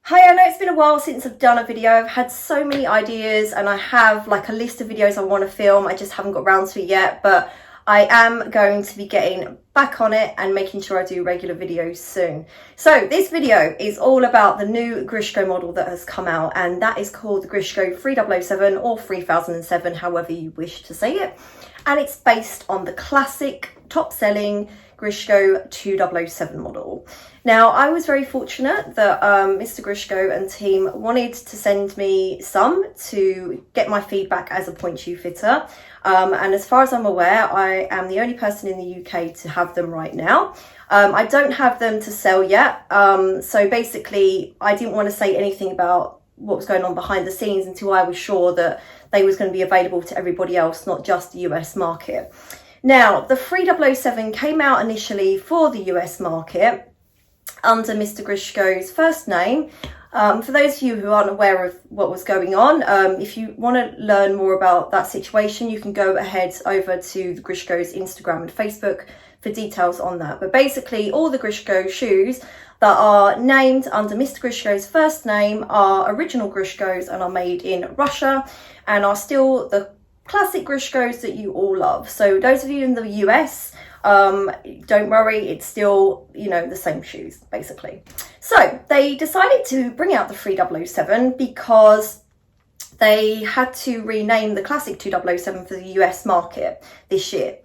Hi, I know it's been a while since I've done a video. I've had so many ideas and I have like a list of videos I want to film. I just haven't got around to it yet, but I am going to be getting back on it and making sure I do regular videos soon. So this video is all about the new Grishko model that has come out, and that is called the Grishko 3007 or 3007, however you wish to say it. And it's based on the classic top-selling Grishko 2007 model. Now, I was very fortunate that Mr. Grishko and team wanted to send me some to get my feedback as a pointe shoe fitter. And as far as I'm aware, I am the only person in the UK to have them right now. I don't have them to sell yet. So basically, I didn't want to say anything about what was going on behind the scenes until I was sure that they was going to be available to everybody else, not just the US market. Now, the 3007 came out initially for the US market under Mr. Grishko's first name. For those of you who aren't aware of what was going on, if you want to learn more about that situation, you can go ahead over to the Grishko's Instagram and Facebook for details on that. But basically, all the Grishko shoes that are named under Mr. Grishko's first name are original Grishkos and are made in Russia and are still the classic Grishkos that you all love. So those of you in the US, don't worry, it's still, the same shoes, basically. So they decided to bring out the 3007 because they had to rename the classic 2007 for the US market this year.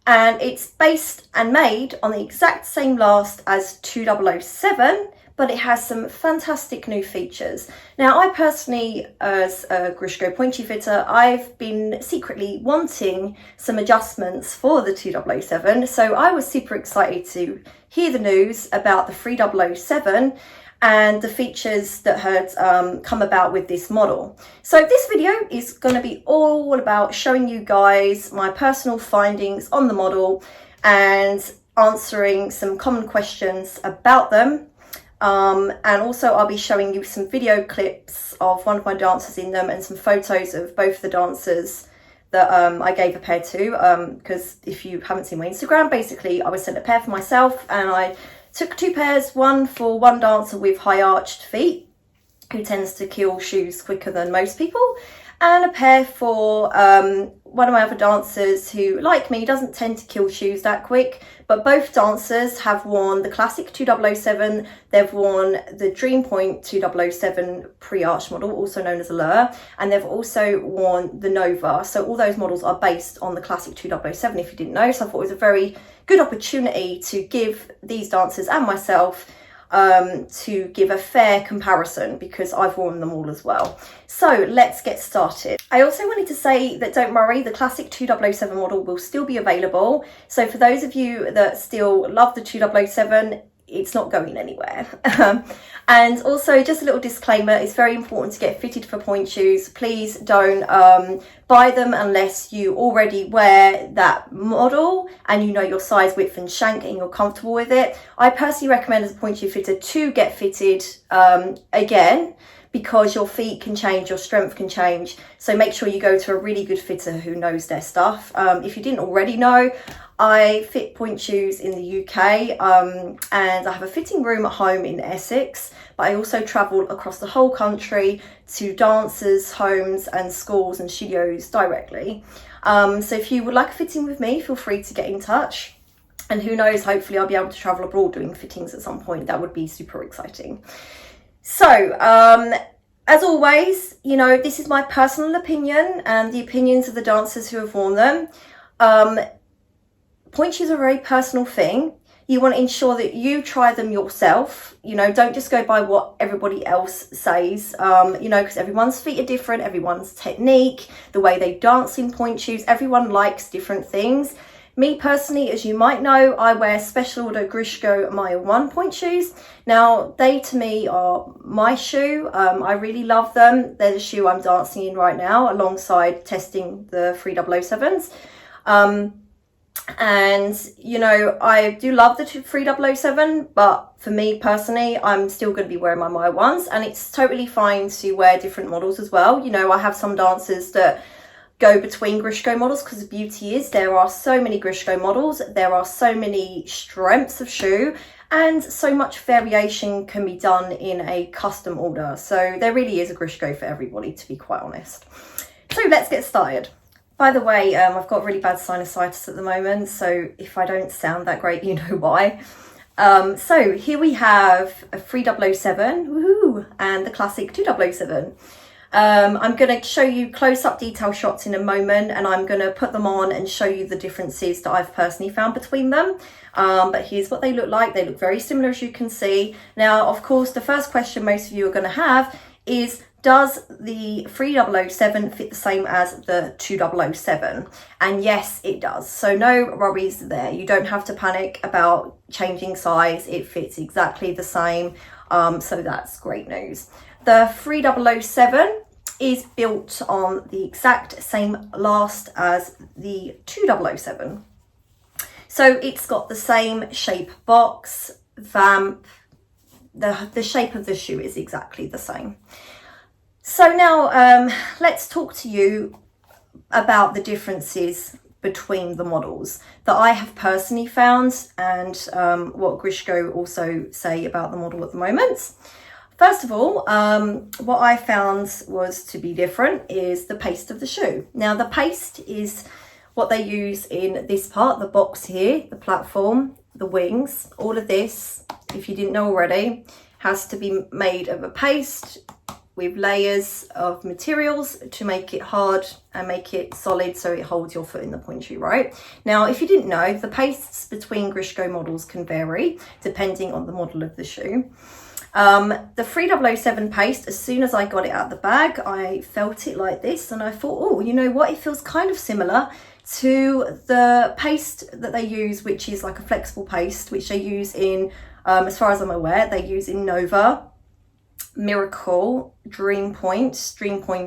And it's based and made on the exact same last as 2007, but it has some fantastic new features. Now, I personally, as a Grishko pointe shoe fitter, I've been secretly wanting some adjustments for the 2007, so I was super excited to hear the news about the 3007 and the features that had come about with this model. So this video is going to be all about showing you guys my personal findings on the model and answering some common questions about them. And also I'll be showing you some video clips of one of my dancers in them and some photos of both the dancers that I gave a pair to, because if you haven't seen my Instagram, basically I was sent a pair for myself and I took two pairs, one for one dancer with high arched feet who tends to kill shoes quicker than most people, and a pair for one of my other dancers who, like me, doesn't tend to kill shoes that quick. But both dancers have worn the classic 2007, they've worn the Dream Point 2007 pre-arch model, also known as Allure, and they've also worn the Nova. So all those models are based on the classic 2007, if you didn't know. So I thought it was a very good opportunity to give these dancers and myself to give a fair comparison, because I've worn them all as well. So let's get started. I also wanted to say that don't worry, the classic 2007 model will still be available. So for those of you that still love the 2007, it's not going anywhere. And also, just a little disclaimer, it's very important to get fitted for pointe shoes. Please don't buy them unless you already wear that model and you know your size, width and shank and you're comfortable with it. I personally recommend as a pointe shoe fitter to get fitted again, because your feet can change, your strength can change. So make sure you go to a really good fitter who knows their stuff. If you didn't already know, I fit pointe shoes in the UK, and I have a fitting room at home in Essex, but I also travel across the whole country to dancers' homes and schools and studios directly. So if you would like a fitting with me, feel free to get in touch. And who knows, hopefully I'll be able to travel abroad doing fittings at some point. That would be super exciting. So, as always, this is my personal opinion and the opinions of the dancers who have worn them. Pointe shoes are a very personal thing. You want to ensure that you try them yourself. Don't just go by what everybody else says, because everyone's feet are different, everyone's technique, the way they dance in pointe shoes, everyone likes different things. Me personally, as you might know, I wear special order Grishko Mile 1 pointe shoes. Now, they to me are my shoe. I really love them. They're the shoe I'm dancing in right now, alongside testing the 3007s. And I do love the 3007, but for me personally, I'm still going to be wearing my Mile 1s, and it's totally fine to wear different models as well. I have some dancers that go between Grishko models, because the beauty is there are so many Grishko models, there are so many strengths of shoe, and so much variation can be done in a custom order. So there really is a Grishko for everybody, to be quite honest. So let's get started. By the way, I've got really bad sinusitis at the moment, so if I don't sound that great, you know why. So here we have a 3007, woohoo, and the classic 2007. I'm going to show you close-up detail shots in a moment, and I'm going to put them on and show you the differences that I've personally found between them. But here's what they look like. They look very similar, as you can see. Now, of course, the first question most of you are going to have is, does the 3007 fit the same as the 2007? And yes, it does. So no worries there. You don't have to panic about changing size. It fits exactly the same. So that's great news. The 3007 is built on the exact same last as the 2007. So it's got the same shape box, vamp, the shape of the shoe is exactly the same. So now let's talk to you about the differences between the models that I have personally found, and what Grishko also say about the model at the moment. First of all, what I found was to be different is the paste of the shoe. Now the paste is what they use in this part, the box here, the platform, the wings, all of this, if you didn't know already, has to be made of a paste with layers of materials to make it hard and make it solid so it holds your foot in the pointe shoe, right? Now, if you didn't know, the pastes between Grishko models can vary depending on the model of the shoe. The 3007 paste, as soon as I got it out of the bag, I felt it like this and I thought, oh, you know what? It feels kind of similar to the paste that they use, which is like a flexible paste, which they use in, as far as I'm aware, they use in Nova, Miracle, Dream Pointe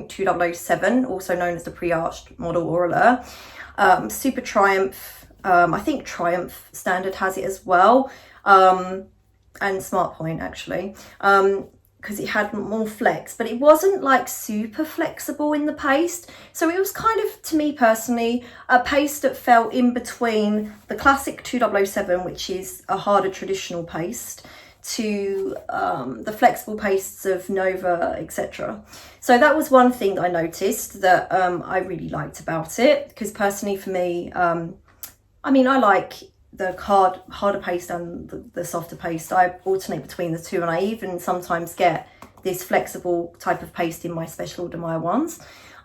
2007, also known as the pre-arched model or Allure, Super Triumph, I think Triumph Standard has it as well, and Smart Pointe actually, because it had more flex, but it wasn't like super flexible in the paste. So it was kind of, to me personally, a paste that fell in between the classic 2007, which is a harder traditional paste, to the flexible pastes of Nova, etc. So that was one thing that I noticed that I really liked about it, because personally for me, I mean, I like the harder paste and the softer paste. I alternate between the two, and I even sometimes get this flexible type of paste in my special order Maya ones.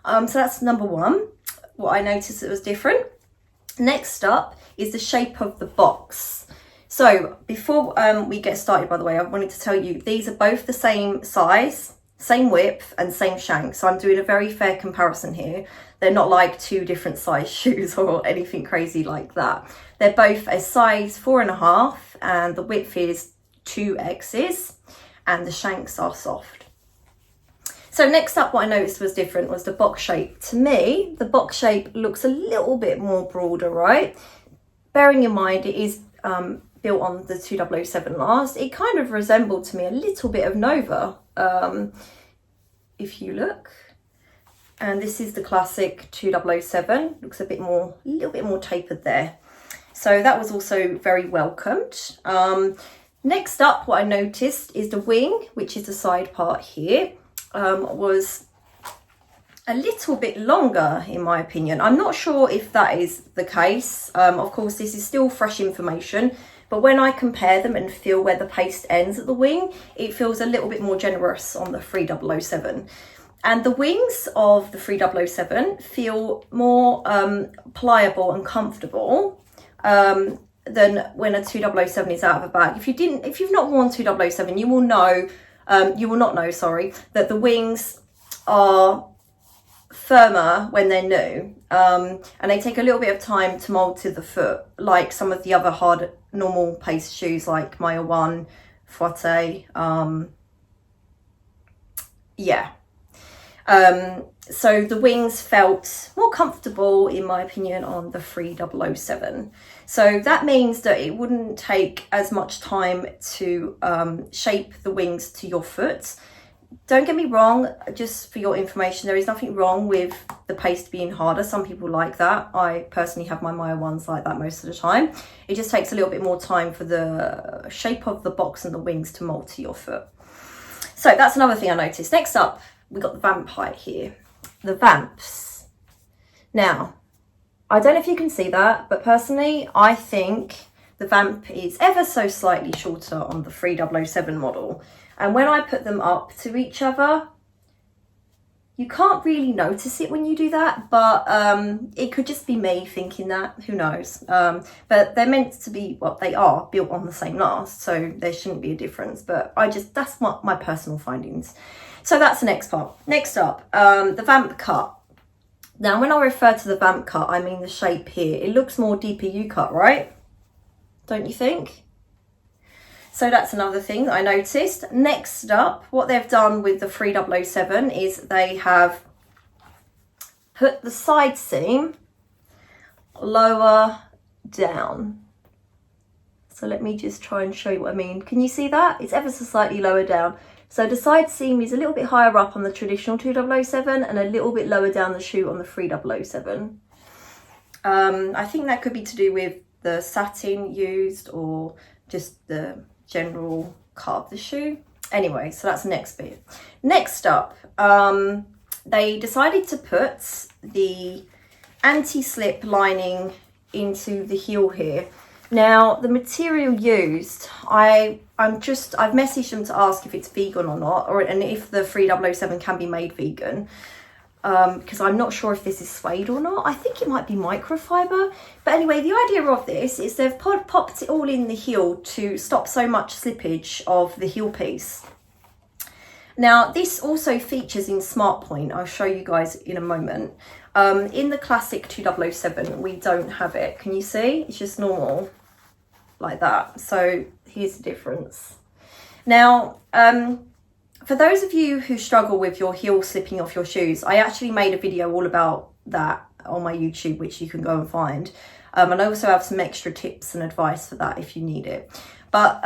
So that's number one, what I noticed that was different. Next up is the shape of the box. So before we get started, by the way, I wanted to tell you, these are both the same size, same width and same shank. So I'm doing a very fair comparison here. They're not like two different size shoes or anything crazy like that. They're both a size 4.5 and the width is 2X's and the shanks are soft. So next up, what I noticed was different was the box shape. To me, the box shape looks a little bit more broader, right? Bearing in mind it is built on the 2007 last, it kind of resembled to me a little bit of Nova, if you look. And this is the classic 2007, looks a little bit more tapered there. So that was also very welcomed. Next up, what I noticed is the wing, which is the side part here, was a little bit longer in my opinion. I'm not sure if that is the case. Of course, this is still fresh information, but when I compare them and feel where the paste ends at the wing, it feels a little bit more generous on the 3007. And the wings of the 3007 feel more pliable and comfortable than when a 2007 is out of a bag. If you've not worn 2007, you will not know, that the wings are firmer when they're new, and they take a little bit of time to mold to the foot, like some of the other hard normal paste shoes like Maya 1, Forte, so the wings felt more comfortable in my opinion on the 3007. So that means that it wouldn't take as much time to shape the wings to your foot don't get me wrong, just for your information, there is nothing wrong with the paste being harder. Some people like that. I personally have my Maya ones like that most of the time. It just takes a little bit more time for the shape of the box and the wings to mold to your foot. So that's another thing I noticed. Next up, we got the vamp height here. The vamps. Now, I don't know if you can see that, but personally, I think the vamp is ever so slightly shorter on the 3007 model. And when I put them up to each other, you can't really notice it when you do that, but it could just be me thinking that, who knows. But they're meant to be what they are, built on the same last, so there shouldn't be a difference. But that's my personal findings. So that's the next part. Next up, the vamp cut. Now, when I refer to the vamp cut, I mean the shape here. It looks more DPU cut, right? Don't you think? So that's another thing that I noticed. Next up, what they've done with the 3007 is they have put the side seam lower down. So let me just try and show you what I mean. Can you see that? It's ever so slightly lower down. So the side seam is a little bit higher up on the traditional 2007 and a little bit lower down the shoe on the 3007. I think that could be to do with the satin used or just the general cut of the shoe. Anyway, so that's the next bit. Next up, they decided to put the anti-slip lining into the heel here. Now, the material used, I've messaged them to ask if it's vegan or not, and if the 3007 can be made vegan. Because I'm not sure if this is suede or not. I think it might be microfiber. But anyway, the idea of this is they've popped it all in the heel to stop so much slippage of the heel piece. Now, this also features in Smart Pointe. I'll show you guys in a moment. In the classic 2007, we don't have it. Can you see? It's just normal, like that. So here's the difference. Now, for those of you who struggle with your heel slipping off your shoes, I actually made a video all about that on my YouTube, which you can go and find. And I also have some extra tips and advice for that if you need it. But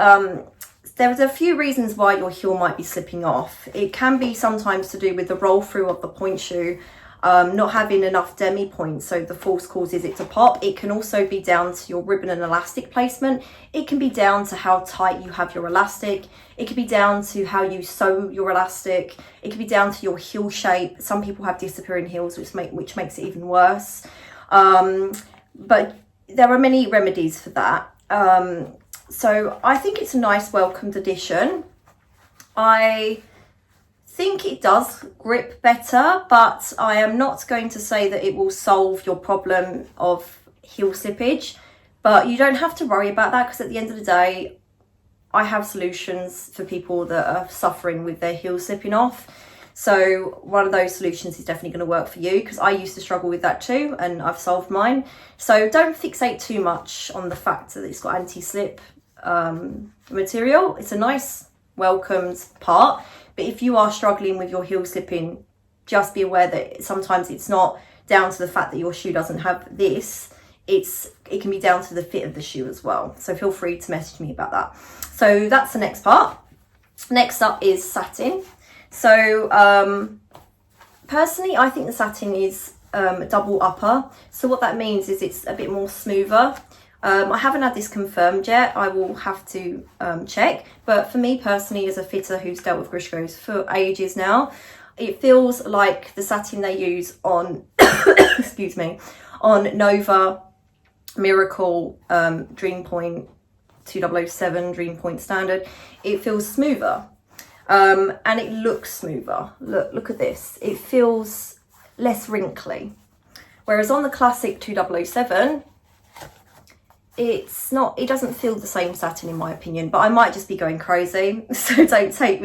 there's a few reasons why your heel might be slipping off. It can be sometimes to do with the roll through of the pointe shoe, not having enough demi points, so the force causes it to pop. It can also be down to your ribbon and elastic placement. It can be down to how tight you have your elastic. It could be down to how you sew your elastic. It could be down to your heel shape. Some people have disappearing heels, which makes it even worse. But there are many remedies for that. So I think it's a nice welcomed addition. I think it does grip better, but I am not going to say that it will solve your problem of heel slippage. But you don't have to worry about that, because at the end of the day, I have solutions for people that are suffering with their heel slipping off. So one of those solutions is definitely going to work for you, because I used to struggle with that too, and I've solved mine. So don't fixate too much on the fact that it's got anti-slip material. It's a nice welcomed part, but if you are struggling with your heel slipping, just be aware that sometimes it's not down to the fact that your shoe doesn't have this. It can be down to the fit of the shoe as well. So feel free to message me about that. So that's the next part. Next up is satin. So personally, I think the satin is a double upper. So what that means is it's a bit more smoother. I haven't had this confirmed yet. I will have to check. But for me personally, as a fitter who's dealt with Grishkos for ages now, it feels like the satin they use on, excuse me, on Nova, Miracle, Dream Point 2007, Dream Point Standard. It feels smoother. And it looks smoother. Look at this. It feels less wrinkly. Whereas on the classic 2007, it doesn't feel the same satin in my opinion, but I might just be going crazy. So don't take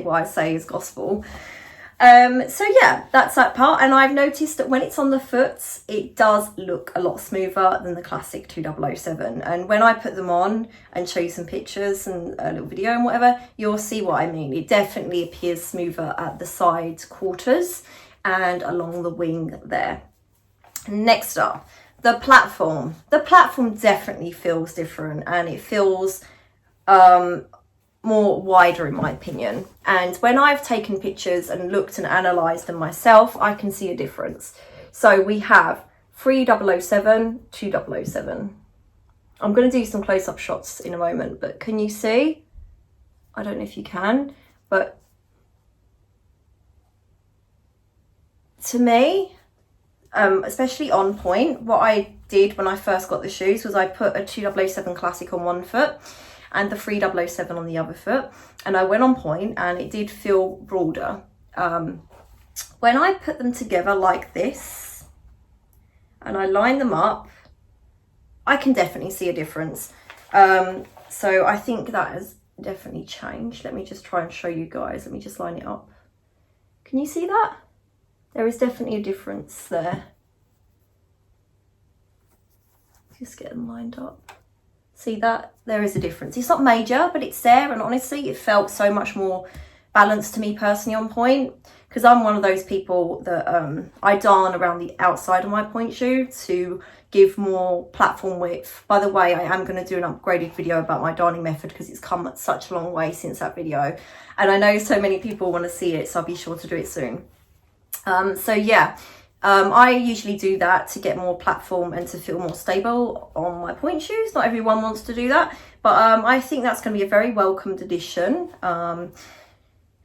what I say as gospel. So yeah, that's that part. And I've noticed that when it's on the foot, it does look a lot smoother than the classic 2007. And when I put them on and show you some pictures and a little video and whatever, you'll see what I mean. It definitely appears smoother at the side quarters and along the wing there. Next up, the platform. The platform definitely feels different, and it feels more wider in my opinion. And when I've taken pictures and looked and analysed them myself, I can see a difference. So we have 3007, 2007. I'm going to do some close-up shots in a moment, but can you see? I don't know if you can, but to me, especially on point, what I did when I first got the shoes was I put a 2007 Classic on one foot and the 3007 on the other foot, and I went on point and it did feel broader. When I put them together like this and I line them up, I can definitely see a difference. So I think that has definitely changed. Let me just try and show you guys. Let me just line it up. Can you see that? There is definitely a difference there. Just get them lined up. See that? There is a difference. It's not major, but it's there, and honestly it felt so much more balanced to me personally on point, because I'm one of those people that I darn around the outside of my pointe shoe to give more platform width. By the way, I am going to do an upgraded video about my darning method because it's come such a long way since that video, and I know so many people want to see it, so I'll be sure to do it soon. So yeah, I usually do that to get more platform and to feel more stable on my pointe shoes. Not everyone wants to do that, but I think that's going to be a very welcomed addition.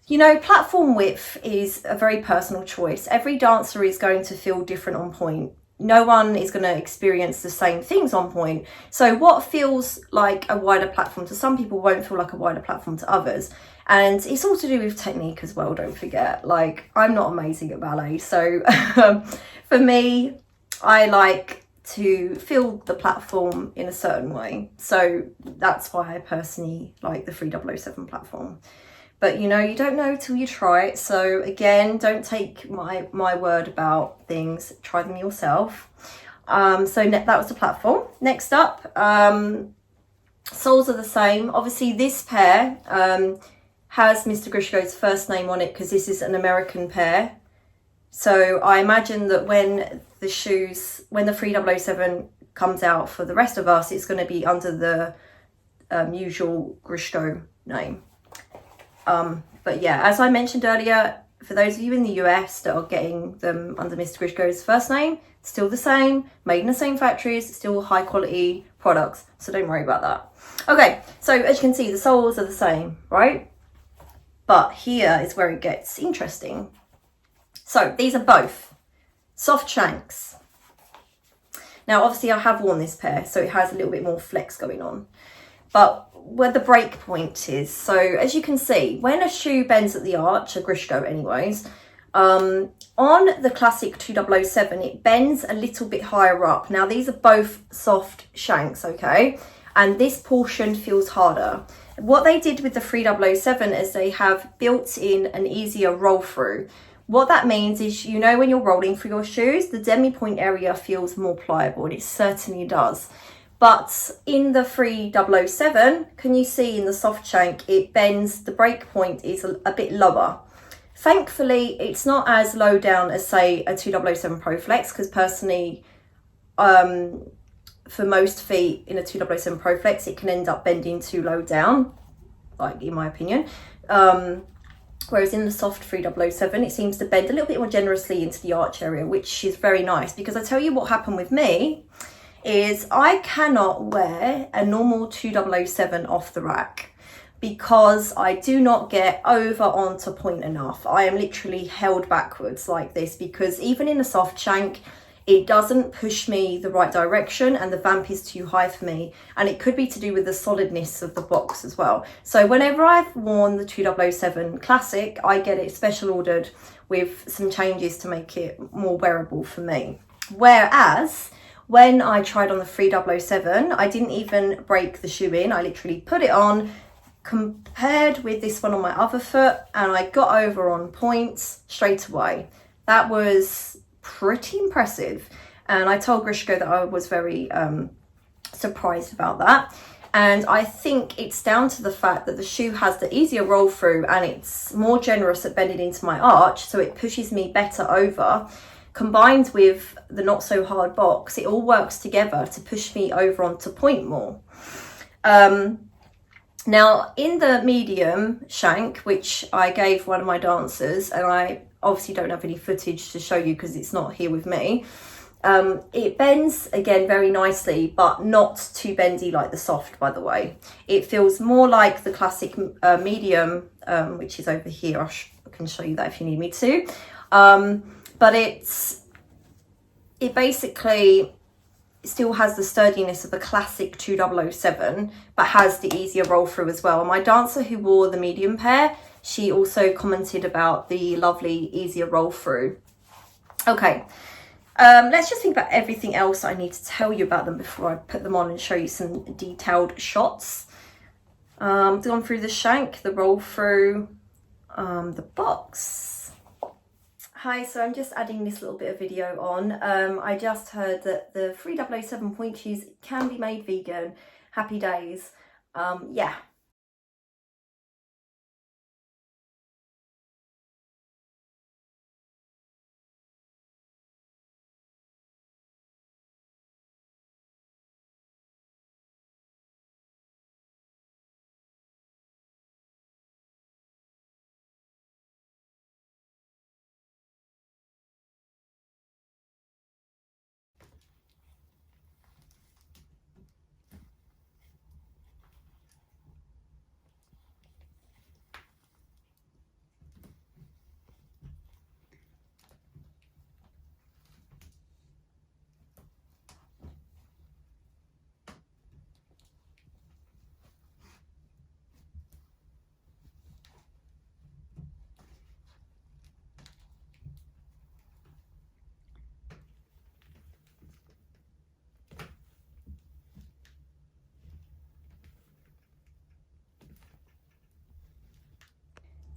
You know, platform width is a very personal choice. Every dancer is going to feel different on point. No one is going to experience the same things on point. So what feels like a wider platform to some people won't feel like a wider platform to others. And it's all to do with technique as well, don't forget. Like, I'm not amazing at ballet. So for me, I like to feel the platform in a certain way. So that's why I personally like the 3007 platform. But, you know, you don't know till you try it. So, again, don't take my word about things. Try them yourself. So that was the platform. Next up, soles are the same. Obviously, this pair has Mr. Grishko's first name on it because this is an American pair. So I imagine that when the 3007 comes out for the rest of us, it's going to be under the usual Grishko name. But yeah, as I mentioned earlier, for those of you in the US that are getting them under Mr. Grishko's first name, still the same, made in the same factories, still high quality products, so don't worry about that. Okay, so as you can see, the soles are the same, right? But here is where it gets interesting. So these are both soft shanks. Now, obviously I have worn this pair, so it has a little bit more flex going on. But where the break point is, so as you can see, when a shoe bends at the arch, a Grishko anyways, on the classic 2007, it bends a little bit higher up. Now these are both soft shanks, okay, and this portion feels harder. What they did with the 3007 is they have built in an easier roll through. What that means is, you know, when you're rolling through your shoes, the demi-point area feels more pliable, and it certainly does. But in the 3007, can you see in the soft shank, it bends, the break point is a bit lower. Thankfully, it's not as low down as, say, a 2007 Pro Flex, because personally, for most feet in a 2007 Pro Flex, it can end up bending too low down, like in my opinion. Whereas in the soft 3007, it seems to bend a little bit more generously into the arch area, which is very nice, because I tell you what happened with me is I cannot wear a normal 2007 off the rack because I do not get over onto point enough. I am literally held backwards like this because even in a soft shank, it doesn't push me the right direction and the vamp is too high for me. And it could be to do with the solidness of the box as well. So whenever I've worn the 2007 Classic, I get it special ordered with some changes to make it more wearable for me. Whereas when I tried on the 3007, I didn't even break the shoe in. I literally put it on, compared with this one on my other foot, and I got over on points straight away. That was pretty impressive. And I told Grishko that I was very surprised about that. And I think it's down to the fact that the shoe has the easier roll through and it's more generous at bending into my arch, so it pushes me better over. Combined with the not so hard box, it all works together to push me over onto point more. Now in the medium shank, which I gave one of my dancers, and I obviously don't have any footage to show you because it's not here with me, it bends again very nicely, but not too bendy like the soft, by the way. It feels more like the classic medium, which is over here. I can show you that if you need me to. But it basically still has the sturdiness of a classic 2007, but has the easier roll through as well. And my dancer who wore the medium pair, she also commented about the lovely easier roll through. Okay, let's just think about everything else I need to tell you about them before I put them on and show you some detailed shots. Gone through the shank, the roll through, the box. Hi, so I'm just adding this little bit of video on. I just heard that the 3007 Pointe Shoes can be made vegan. Happy days. Yeah.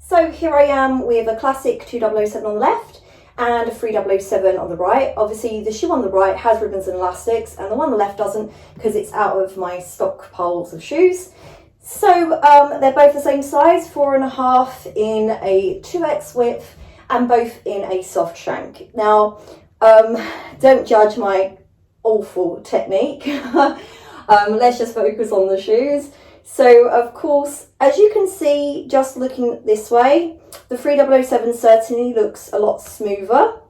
So here I am with a classic 2007 on the left and a 3007 on the right. Obviously the shoe on the right has ribbons and elastics, and the one on the left doesn't because it's out of my stock piles of shoes. So they're both the same size, 4.5 in a 2X width and both in a soft shank. Now, don't judge my awful technique. Let's just focus on the shoes. So of course, as you can see, just looking this way, the 3007 certainly looks a lot smoother.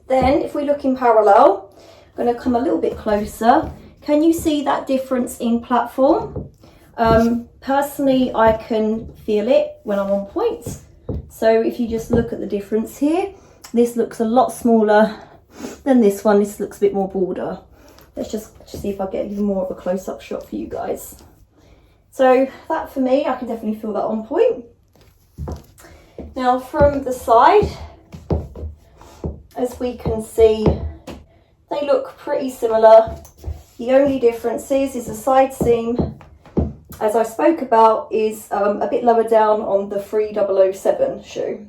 Then if we look in parallel, I'm going to come a little bit closer. Can you see that difference in platform? Personally, I can feel it when I'm on point. So if you just look at the difference here, this looks a lot smaller than this one. This looks a bit more broader. Let's just see if I get even more of a close-up shot for you guys. So that for me, I can definitely feel that on point. Now from the side, as we can see, they look pretty similar. The only difference is the side seam, as I spoke about, is a bit lower down on the 3007 shoe.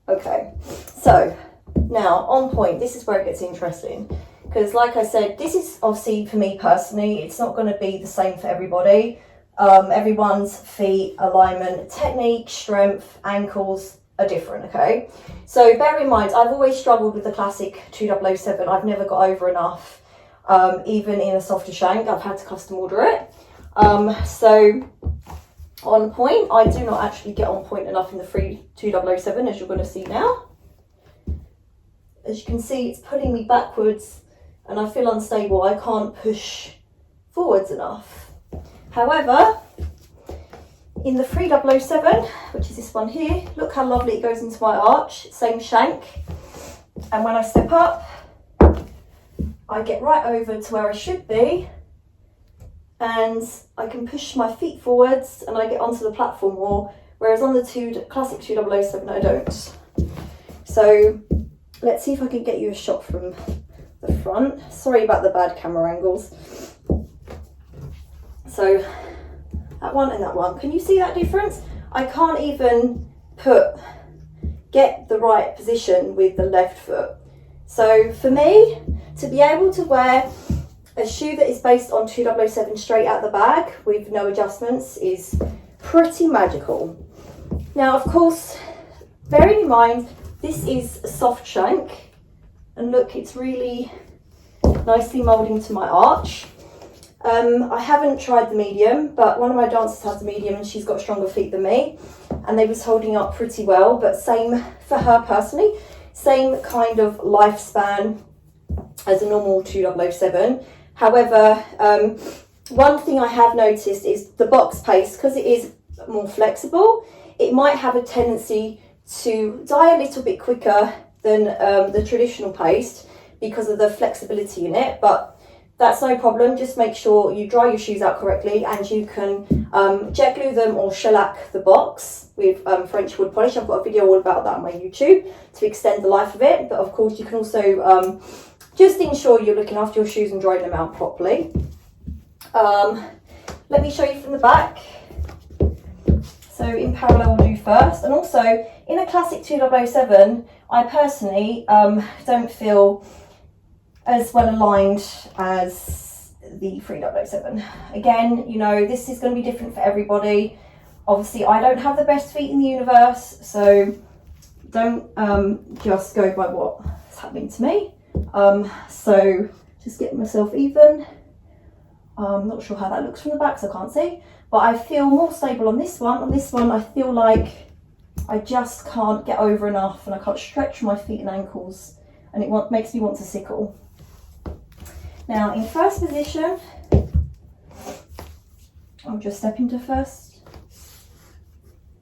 Okay, so now on point, this is where it gets interesting. Because like I said, this is obviously for me personally, it's not going to be the same for everybody. Everyone's feet, alignment, technique, strength, ankles are different, okay? So bear in mind, I've always struggled with the classic 2007. I've never got over enough. Even in a softer shank, I've had to custom order it. So on point, I do not actually get on point enough in the 2007, as you're going to see now. As you can see, it's pulling me backwards and I feel unstable. I can't push forwards enough. However, in the 3007, which is this one here, look how lovely it goes into my arch, same shank. And when I step up, I get right over to where I should be and I can push my feet forwards and I get onto the platform more, whereas on the classic 2007 I don't. So let's see if I can get you a shot from the front. Sorry about the bad camera angles. So that one and that one. Can you see that difference? I can't even get the right position with the left foot. So for me, to be able to wear a shoe that is based on 2007 straight out the bag with no adjustments is pretty magical. Now, of course, bearing in mind, this is a soft shank, and look, it's really nicely molding to my arch. I haven't tried the medium, but one of my dancers has the medium and she's got stronger feet than me, and they was holding up pretty well. But same for her personally, same kind of lifespan as a normal 2007. However, one thing I have noticed is the box paste, because it is more flexible, it might have a tendency to die a little bit quicker than the traditional paste because of the flexibility in it, but that's no problem. Just make sure you dry your shoes out correctly, and you can jet glue them or shellac the box with French wood polish. I've got a video all about that on my YouTube to extend the life of it, but of course you can also just ensure you're looking after your shoes and drying them out properly. Let me show you from the back. So in parallel we'll do first, and also in a classic 2007 I personally don't feel as well aligned as the 3007. Again, you know, this is going to be different for everybody. Obviously I don't have the best feet in the universe, so don't just go by what's happening to me. So just getting myself even. I'm not sure how that looks from the back, so I can't see, but I feel more stable on this one. On this one I feel like I just can't get over enough, and I can't stretch my feet and ankles, and it makes me want to sickle. Now in first position, I'll just step into first,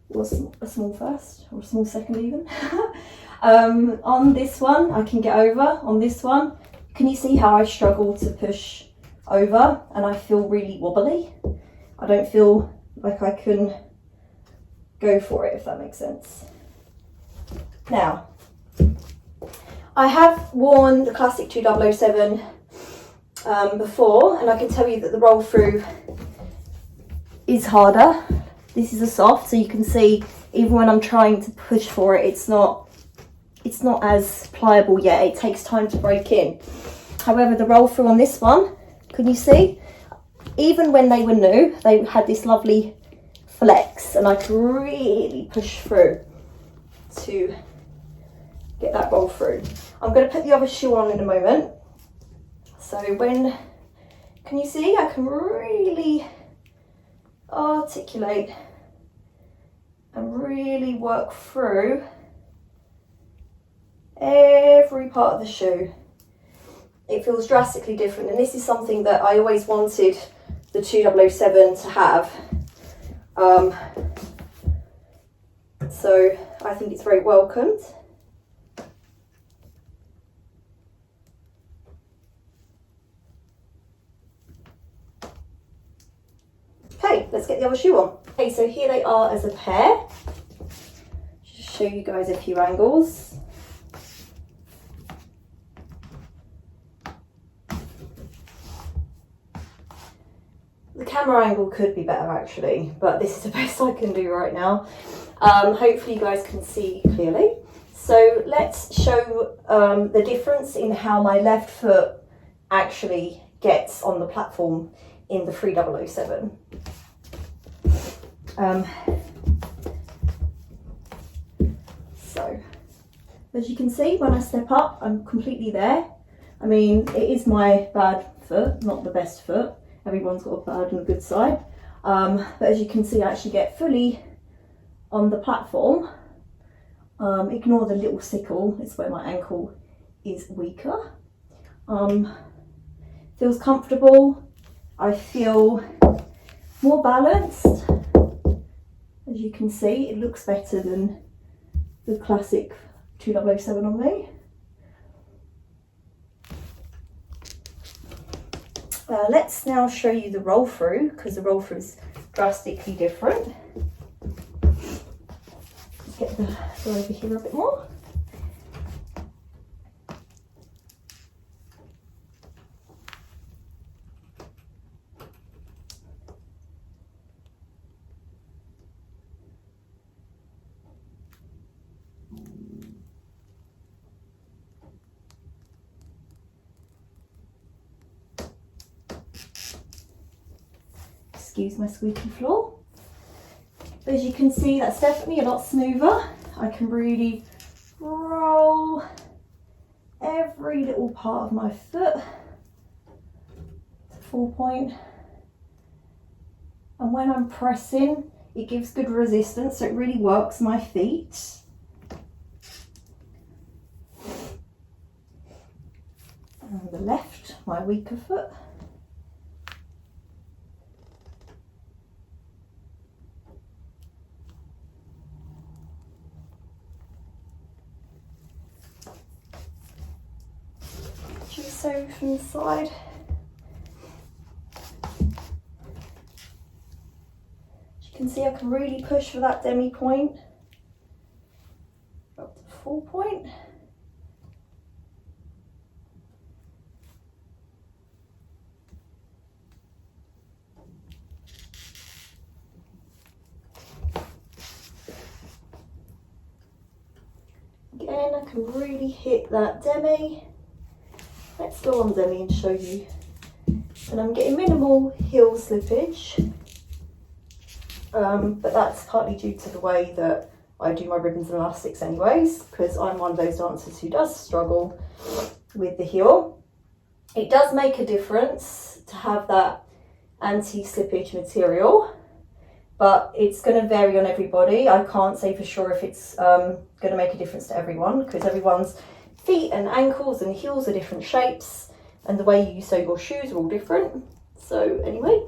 or a small first, or a small second even. On this one I can get over. On this one, can you see how I struggle to push over, and I feel really wobbly? I don't feel like I can go for it, if that makes sense. Now, I have worn the classic 2007 before, and I can tell you that the roll through is harder. This is a soft, so you can see even when I'm trying to push for it, it's not as pliable yet. It takes time to break in. However, the roll through on this one, can you see? Even when they were new, they had this lovely flex, and I could really push through to get that roll through. I'm going to put the other shoe on in a moment. So can you see? I can really articulate and really work through every part of the shoe. It feels drastically different, and this is something that I always wanted the 2007 to have. So I think it's very welcomed. Okay, let's get the other shoe on. Okay, so here they are as a pair. Just show you guys a few angles. The camera angle could be better actually, but this is the best I can do right now. Hopefully you guys can see clearly. So let's show the difference in how my left foot actually gets on the platform in the 3007. So as you can see, when I step up, I'm completely there. I mean, it is my bad foot, not the best foot. Everyone's got a bad and a good side. But as you can see, I actually get fully on the platform. Ignore the little sickle, it's where my ankle is weaker. Feels comfortable. I feel more balanced. As you can see, it looks better than the classic 2007 on me. Let's now show you the roll through, because the roll through is drastically different. Let's get the go over here a bit more. Excuse my squeaky floor. As you can see, that's definitely a lot smoother. I can really roll every little part of my foot to full point. and when I'm pressing it gives good resistance, so it really works my feet. And the left, my weaker foot. So from the side. As you can see, I can really push for that demi point up to the full point. Again, I can really hit that demi. Let's go on demi and show you. And I'm getting minimal heel slippage, but that's partly due to the way that I do my ribbons and elastics anyways, because I'm one of those dancers who does struggle with the heel. It does make a difference to have that anti-slippage material, but it's going to vary on everybody. I can't say for sure if it's going to make a difference to everyone, because everyone's feet and ankles and heels are different shapes, and the way you sew your shoes are all different. So anyway,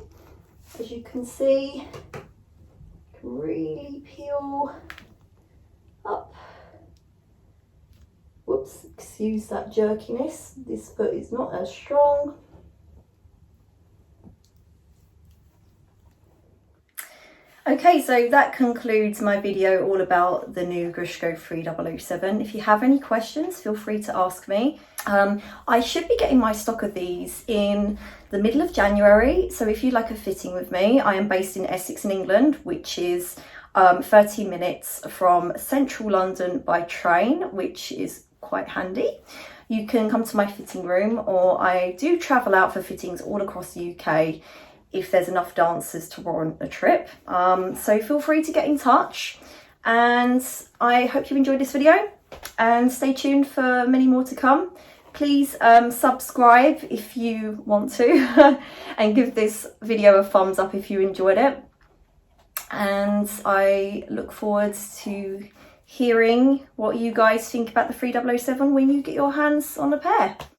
as you can see, you can really peel up. Whoops, excuse that jerkiness. This foot is not as strong. Okay, so that concludes my video all about the new Grishko 3007. If you have any questions, feel free to ask me. I should be getting my stock of these in the middle of January. So if you'd like a fitting with me, I am based in Essex in England, which is 30 minutes from central London by train, which is quite handy. You can come to my fitting room, or I do travel out for fittings all across the UK if there's enough dancers to warrant a trip. So feel free to get in touch, and I hope you enjoyed this video, and stay tuned for many more to come. Please subscribe if you want to and give this video a thumbs up if you enjoyed it, and I look forward to hearing what you guys think about the 3007 when you get your hands on a pair.